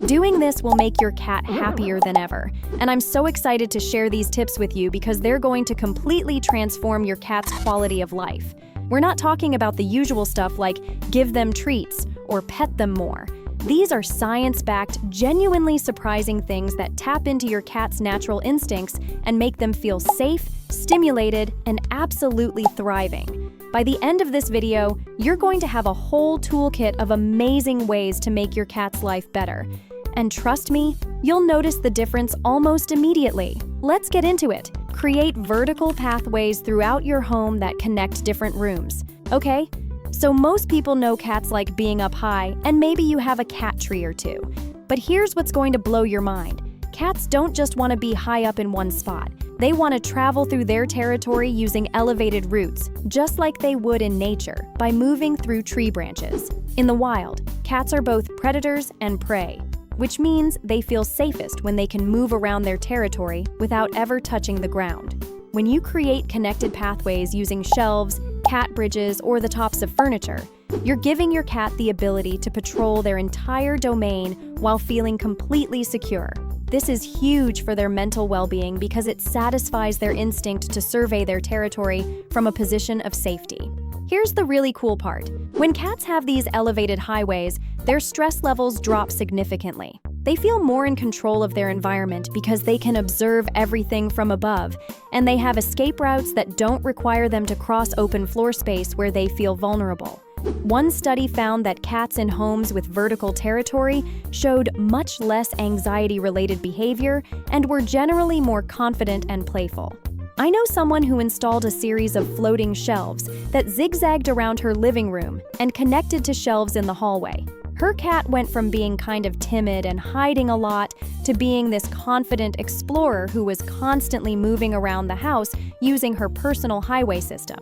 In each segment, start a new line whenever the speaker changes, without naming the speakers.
Doing this will make your cat happier than ever, and I'm so excited to share these tips with you because they're going to completely transform your cat's quality of life. We're not talking about the usual stuff like give them treats or pet them more. These are science-backed, genuinely surprising things that tap into your cat's natural instincts and make them feel safe, stimulated, and absolutely thriving. By the end of this video, you're going to have a whole toolkit of amazing ways to make your cat's life better. And trust me, you'll notice the difference almost immediately. Let's get into it. Create vertical pathways throughout your home that connect different rooms. Okay? So most people know cats like being up high, and maybe you have a cat tree or two. But here's what's going to blow your mind. Cats don't just want to be high up in one spot. They want to travel through their territory using elevated routes, just like they would in nature, by moving through tree branches. In the wild, cats are both predators and prey, which means they feel safest when they can move around their territory without ever touching the ground. When you create connected pathways using shelves, cat bridges, or the tops of furniture, you're giving your cat the ability to patrol their entire domain while feeling completely secure. This is huge for their mental well-being because it satisfies their instinct to survey their territory from a position of safety. Here's the really cool part. When cats have these elevated highways, their stress levels drop significantly. They feel more in control of their environment because they can observe everything from above, and they have escape routes that don't require them to cross open floor space where they feel vulnerable. One study found that cats in homes with vertical territory showed much less anxiety-related behavior and were generally more confident and playful. I know someone who installed a series of floating shelves that zigzagged around her living room and connected to shelves in the hallway. Her cat went from being kind of timid and hiding a lot to being this confident explorer who was constantly moving around the house using her personal highway system.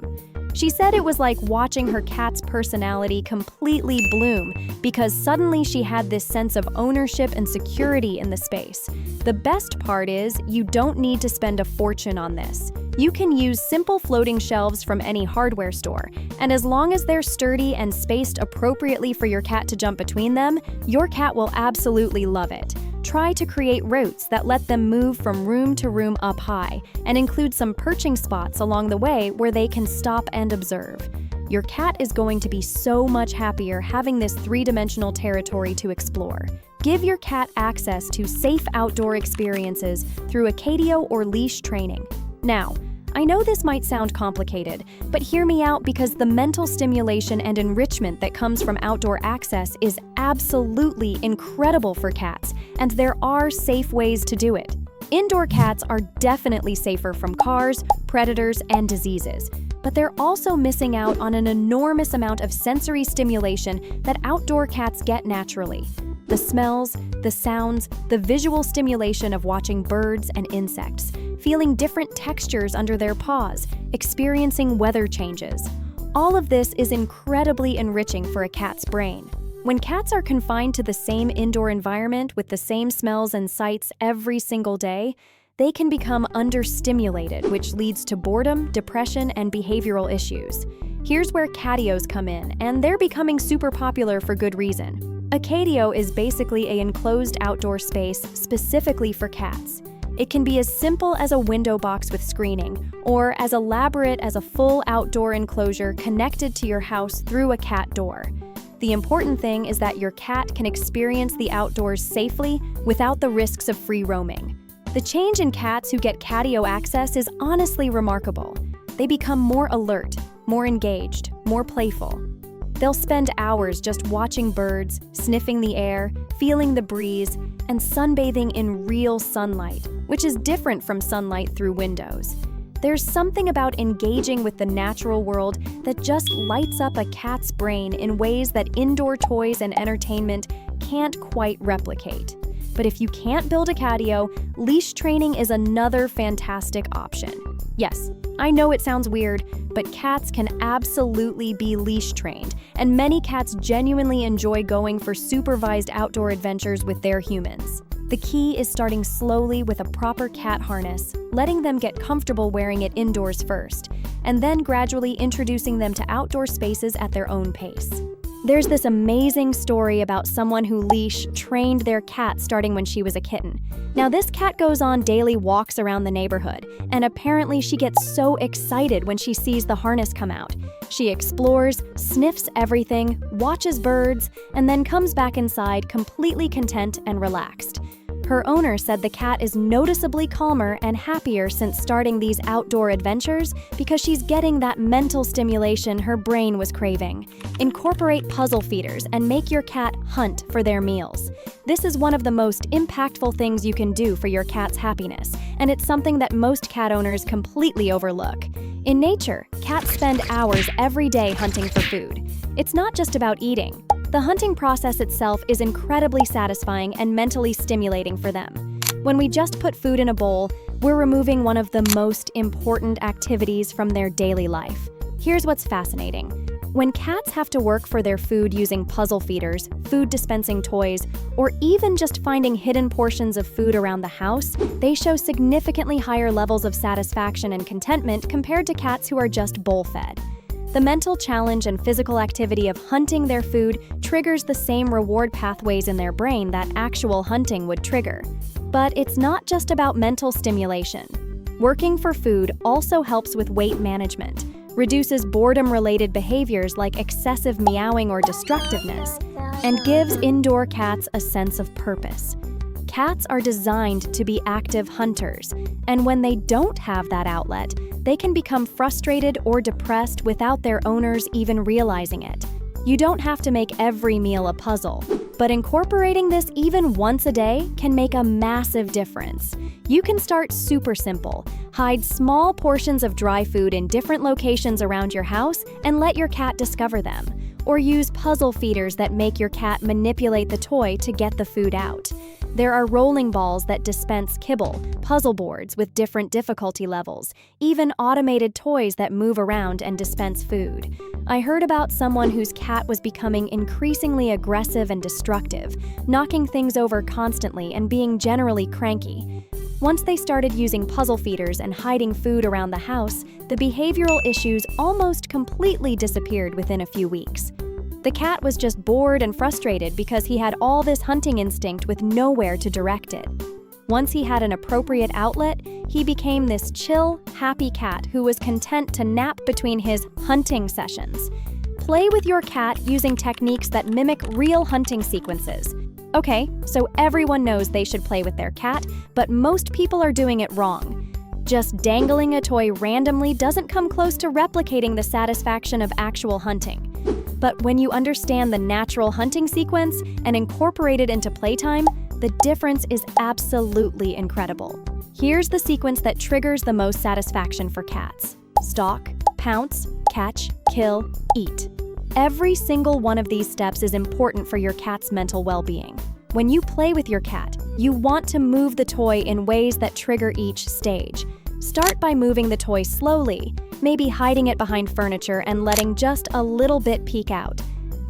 She said it was like watching her cat's personality completely bloom because suddenly she had this sense of ownership and security in the space. The best part is you don't need to spend a fortune on this. You can use simple floating shelves from any hardware store, and as long as they're sturdy and spaced appropriately for your cat to jump between them, your cat will absolutely love it. Try to create routes that let them move from room to room up high, and include some perching spots along the way where they can stop and observe. Your cat is going to be so much happier having this three-dimensional territory to explore. Give your cat access to safe outdoor experiences through a catio or leash training. Now, I know this might sound complicated, but hear me out because the mental stimulation and enrichment that comes from outdoor access is absolutely incredible for cats, and there are safe ways to do it. Indoor cats are definitely safer from cars, predators, and diseases, but they're also missing out on an enormous amount of sensory stimulation that outdoor cats get naturally. The smells, the sounds, the visual stimulation of watching birds and insects, feeling different textures under their paws, experiencing weather changes. All of this is incredibly enriching for a cat's brain. When cats are confined to the same indoor environment with the same smells and sights every single day, they can become understimulated, which leads to boredom, depression, and behavioral issues. Here's where catios come in, and they're becoming super popular for good reason. A catio is basically an enclosed outdoor space specifically for cats. It can be as simple as a window box with screening, or as elaborate as a full outdoor enclosure connected to your house through a cat door. The important thing is that your cat can experience the outdoors safely without the risks of free roaming. The change in cats who get catio access is honestly remarkable. They become more alert, more engaged, more playful. They'll spend hours just watching birds, sniffing the air, feeling the breeze, and sunbathing in real sunlight, which is different from sunlight through windows. There's something about engaging with the natural world that just lights up a cat's brain in ways that indoor toys and entertainment can't quite replicate. But if you can't build a catio, leash training is another fantastic option. Yes, I know it sounds weird, but cats can absolutely be leash trained, and many cats genuinely enjoy going for supervised outdoor adventures with their humans. The key is starting slowly with a proper cat harness, letting them get comfortable wearing it indoors first, and then gradually introducing them to outdoor spaces at their own pace. There's this amazing story about someone who trained their cat starting when she was a kitten. Now, this cat goes on daily walks around the neighborhood, and apparently she gets so excited when she sees the harness come out. She explores, sniffs everything, watches birds, and then comes back inside completely content and relaxed. Her owner said the cat is noticeably calmer and happier since starting these outdoor adventures because she's getting that mental stimulation her brain was craving. Incorporate puzzle feeders and make your cat hunt for their meals. This is one of the most impactful things you can do for your cat's happiness, and it's something that most cat owners completely overlook. In nature, cats spend hours every day hunting for food. It's not just about eating. The hunting process itself is incredibly satisfying and mentally stimulating for them. When we just put food in a bowl, we're removing one of the most important activities from their daily life. Here's what's fascinating. When cats have to work for their food using puzzle feeders, food dispensing toys, or even just finding hidden portions of food around the house, they show significantly higher levels of satisfaction and contentment compared to cats who are just bowl-fed. The mental challenge and physical activity of hunting their food triggers the same reward pathways in their brain that actual hunting would trigger. But it's not just about mental stimulation. Working for food also helps with weight management, reduces boredom-related behaviors like excessive meowing or destructiveness, and gives indoor cats a sense of purpose. Cats are designed to be active hunters, and when they don't have that outlet, they can become frustrated or depressed without their owners even realizing it. You don't have to make every meal a puzzle, but incorporating this even once a day can make a massive difference. You can start super simple. Hide small portions of dry food in different locations around your house and let your cat discover them. Or use puzzle feeders that make your cat manipulate the toy to get the food out. There are rolling balls that dispense kibble, puzzle boards with different difficulty levels, even automated toys that move around and dispense food. I heard about someone whose cat was becoming increasingly aggressive and destructive, knocking things over constantly and being generally cranky. Once they started using puzzle feeders and hiding food around the house, the behavioral issues almost completely disappeared within a few weeks. The cat was just bored and frustrated because he had all this hunting instinct with nowhere to direct it. Once he had an appropriate outlet, he became this chill, happy cat who was content to nap between his hunting sessions. Play with your cat using techniques that mimic real hunting sequences. Okay, so everyone knows they should play with their cat, but most people are doing it wrong. Just dangling a toy randomly doesn't come close to replicating the satisfaction of actual hunting. But when you understand the natural hunting sequence and incorporate it into playtime, the difference is absolutely incredible. Here's the sequence that triggers the most satisfaction for cats: stalk, pounce, catch, kill, eat. Every single one of these steps is important for your cat's mental well-being. When you play with your cat, you want to move the toy in ways that trigger each stage. Start by moving the toy slowly, maybe hiding it behind furniture and letting just a little bit peek out.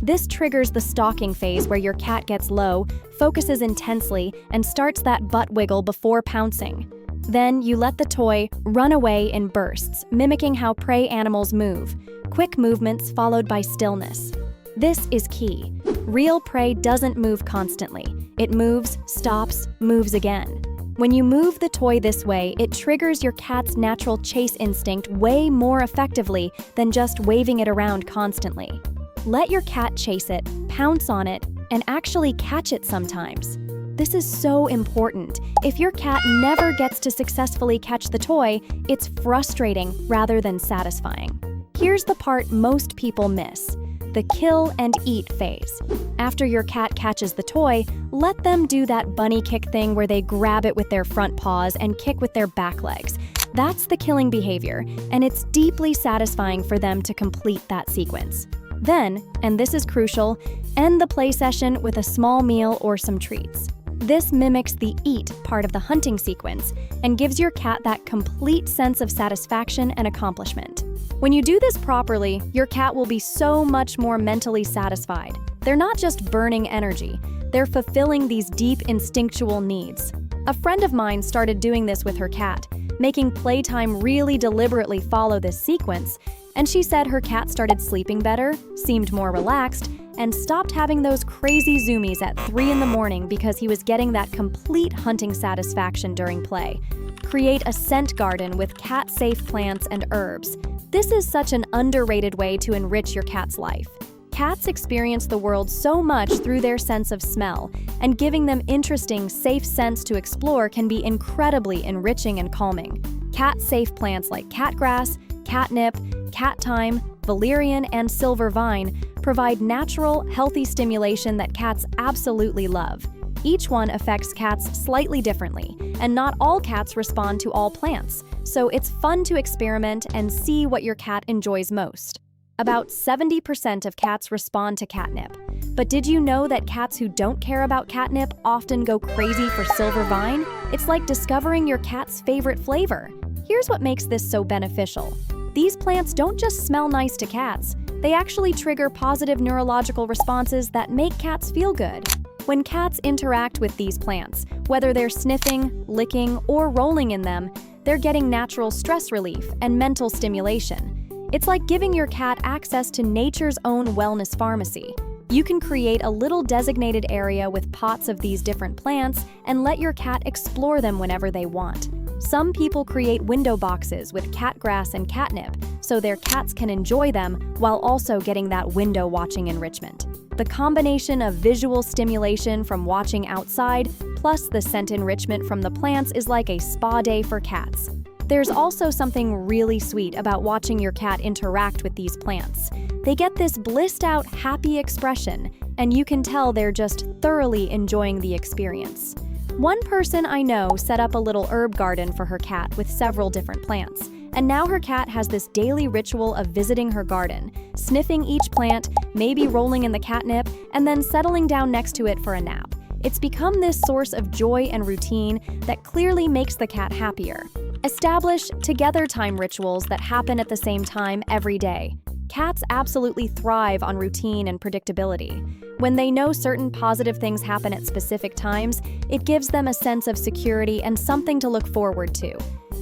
This triggers the stalking phase where your cat gets low, focuses intensely, and starts that butt wiggle before pouncing. Then you let the toy run away in bursts, mimicking how prey animals move. Quick movements followed by stillness. This is key. Real prey doesn't move constantly. It moves, stops, moves again. When you move the toy this way, it triggers your cat's natural chase instinct way more effectively than just waving it around constantly. Let your cat chase it, pounce on it, and actually catch it sometimes. This is so important. If your cat never gets to successfully catch the toy, it's frustrating rather than satisfying. Here's the part most people miss: the kill and eat phase. After your cat catches the toy, let them do that bunny kick thing where they grab it with their front paws and kick with their back legs. That's the killing behavior, and it's deeply satisfying for them to complete that sequence. Then, and this is crucial, end the play session with a small meal or some treats. This mimics the eat part of the hunting sequence and gives your cat that complete sense of satisfaction and accomplishment. When you do this properly, your cat will be so much more mentally satisfied. They're not just burning energy, they're fulfilling these deep instinctual needs. A friend of mine started doing this with her cat, making playtime really deliberately follow this sequence, And she said her cat started sleeping better, seemed more relaxed, and stopped having those crazy zoomies at 3 in the morning because he was getting that complete hunting satisfaction during play. Create a scent garden with cat-safe plants and herbs. This is such an underrated way to enrich your cat's life. Cats experience the world so much through their sense of smell, and giving them interesting, safe scents to explore can be incredibly enriching and calming. Cat-safe plants like catgrass, catnip, cat thyme, valerian, and silver vine provide natural, healthy stimulation that cats absolutely love. Each one affects cats slightly differently, and not all cats respond to all plants, so it's fun to experiment and see what your cat enjoys most. About 70% of cats respond to catnip. But did you know that cats who don't care about catnip often go crazy for silver vine? It's like discovering your cat's favorite flavor. Here's what makes this so beneficial. These plants don't just smell nice to cats, they actually trigger positive neurological responses that make cats feel good. When cats interact with these plants, whether they're sniffing, licking, or rolling in them, they're getting natural stress relief and mental stimulation. It's like giving your cat access to nature's own wellness pharmacy. You can create a little designated area with pots of these different plants and let your cat explore them whenever they want. Some people create window boxes with catgrass and catnip so their cats can enjoy them while also getting that window watching enrichment. The combination of visual stimulation from watching outside plus the scent enrichment from the plants is like a spa day for cats. There's also something really sweet about watching your cat interact with these plants. They get this blissed out, happy expression, and you can tell they're just thoroughly enjoying the experience. One person I know set up a little herb garden for her cat with several different plants, and now her cat has this daily ritual of visiting her garden, sniffing each plant, maybe rolling in the catnip, and then settling down next to it for a nap. It's become this source of joy and routine that clearly makes the cat happier. Establish together time rituals that happen at the same time every day. Cats absolutely thrive on routine and predictability. When they know certain positive things happen at specific times, it gives them a sense of security and something to look forward to.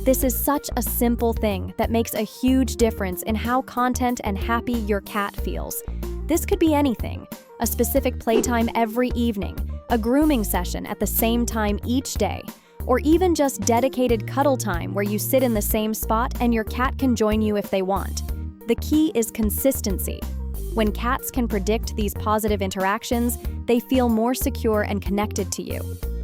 This is such a simple thing that makes a huge difference in how content and happy your cat feels. This could be anything: a specific playtime every evening, a grooming session at the same time each day, or even just dedicated cuddle time where you sit in the same spot and your cat can join you if they want. The key is consistency. When cats can predict these positive interactions, they feel more secure and connected to you.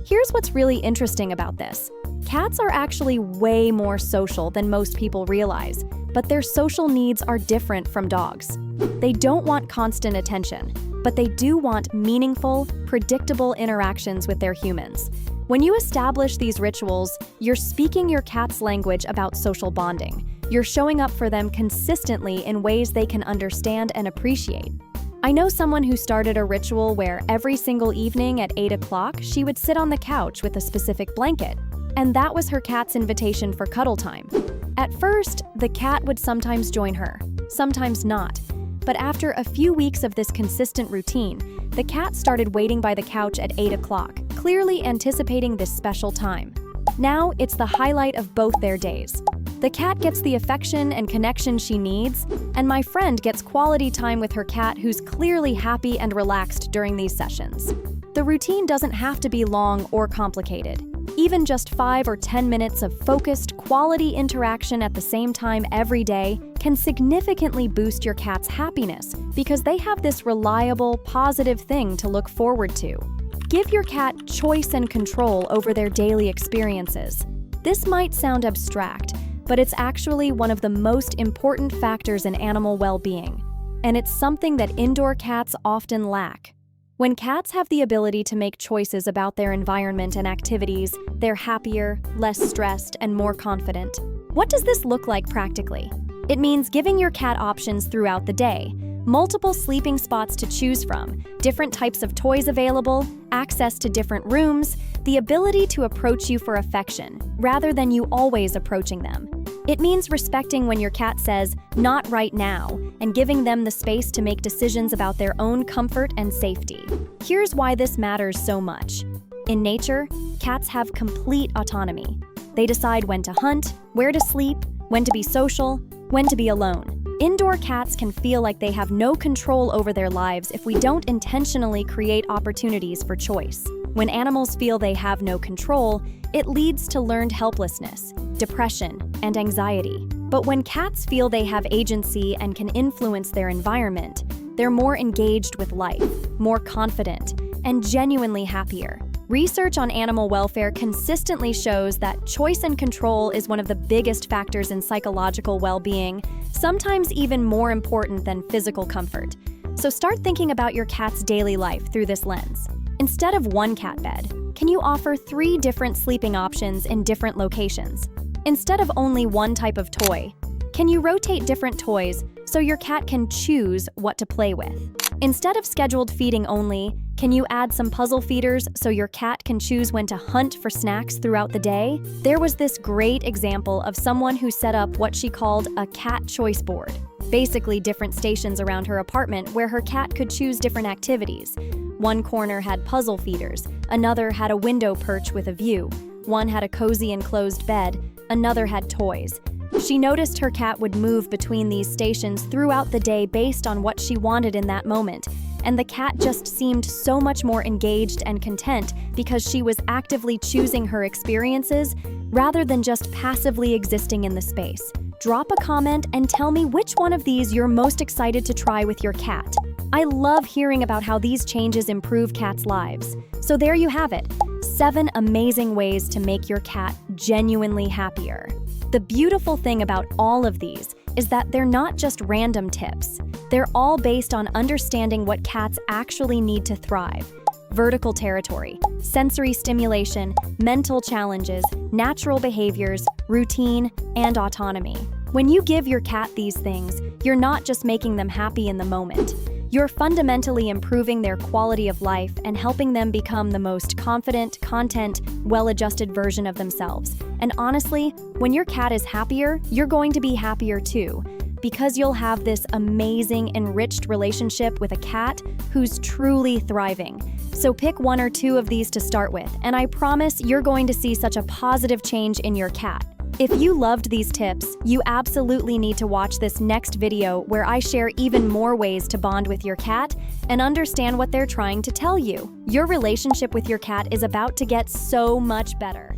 Here's what's really interesting about this. Cats are actually way more social than most people realize, but their social needs are different from dogs. They don't want constant attention, but they do want meaningful, predictable interactions with their humans. When you establish these rituals, you're speaking your cat's language about social bonding. You're showing up for them consistently in ways they can understand and appreciate. I know someone who started a ritual where every single evening at 8 o'clock, she would sit on the couch with a specific blanket, and that was her cat's invitation for cuddle time. At first, the cat would sometimes join her, sometimes not. But after a few weeks of this consistent routine, the cat started waiting by the couch at 8 o'clock, clearly anticipating this special time. Now, it's the highlight of both their days. The cat gets the affection and connection she needs, and my friend gets quality time with her cat who's clearly happy and relaxed during these sessions. The routine doesn't have to be long or complicated. Even just 5 or 10 minutes of focused, quality interaction at the same time every day can significantly boost your cat's happiness because they have this reliable, positive thing to look forward to. Give your cat choice and control over their daily experiences. This might sound abstract, but it's actually one of the most important factors in animal well-being, and it's something that indoor cats often lack. When cats have the ability to make choices about their environment and activities, they're happier, less stressed, and more confident. What does this look like practically? It means giving your cat options throughout the day, multiple sleeping spots to choose from, different types of toys available, access to different rooms, the ability to approach you for affection, rather than you always approaching them. It means respecting when your cat says, "not right now," and giving them the space to make decisions about their own comfort and safety. Here's why this matters so much. In nature, cats have complete autonomy. They decide when to hunt, where to sleep, when to be social, when to be alone. Indoor cats can feel like they have no control over their lives if we don't intentionally create opportunities for choice. When animals feel they have no control, it leads to learned helplessness, depression, and anxiety. But when cats feel they have agency and can influence their environment, they're more engaged with life, more confident, and genuinely happier. Research on animal welfare consistently shows that choice and control is one of the biggest factors in psychological well-being, sometimes even more important than physical comfort. So start thinking about your cat's daily life through this lens. Instead of one cat bed, can you offer 3 different sleeping options in different locations? Instead of only one type of toy, can you rotate different toys so your cat can choose what to play with? Instead of scheduled feeding only, can you add some puzzle feeders so your cat can choose when to hunt for snacks throughout the day? There was this great example of someone who set up what she called a cat choice board. Basically, different stations around her apartment where her cat could choose different activities. One corner had puzzle feeders, another had a window perch with a view, one had a cozy enclosed bed, another had toys. She noticed her cat would move between these stations throughout the day based on what she wanted in that moment, and the cat just seemed so much more engaged and content because she was actively choosing her experiences rather than just passively existing in the space. Drop a comment and tell me which one of these you're most excited to try with your cat. I love hearing about how these changes improve cats' lives. So there you have it, 7 amazing ways to make your cat genuinely happier. The beautiful thing about all of these is that they're not just random tips. They're all based on understanding what cats actually need to thrive. Vertical territory, sensory stimulation, mental challenges, natural behaviors, routine, and autonomy. When you give your cat these things, you're not just making them happy in the moment. You're fundamentally improving their quality of life and helping them become the most confident, content, well-adjusted version of themselves. And honestly, when your cat is happier, you're going to be happier too, because you'll have this amazing, enriched relationship with a cat who's truly thriving. So pick 1 or 2 of these to start with, and I promise you're going to see such a positive change in your cat. If you loved these tips, you absolutely need to watch this next video where I share even more ways to bond with your cat and understand what they're trying to tell you. Your relationship with your cat is about to get so much better.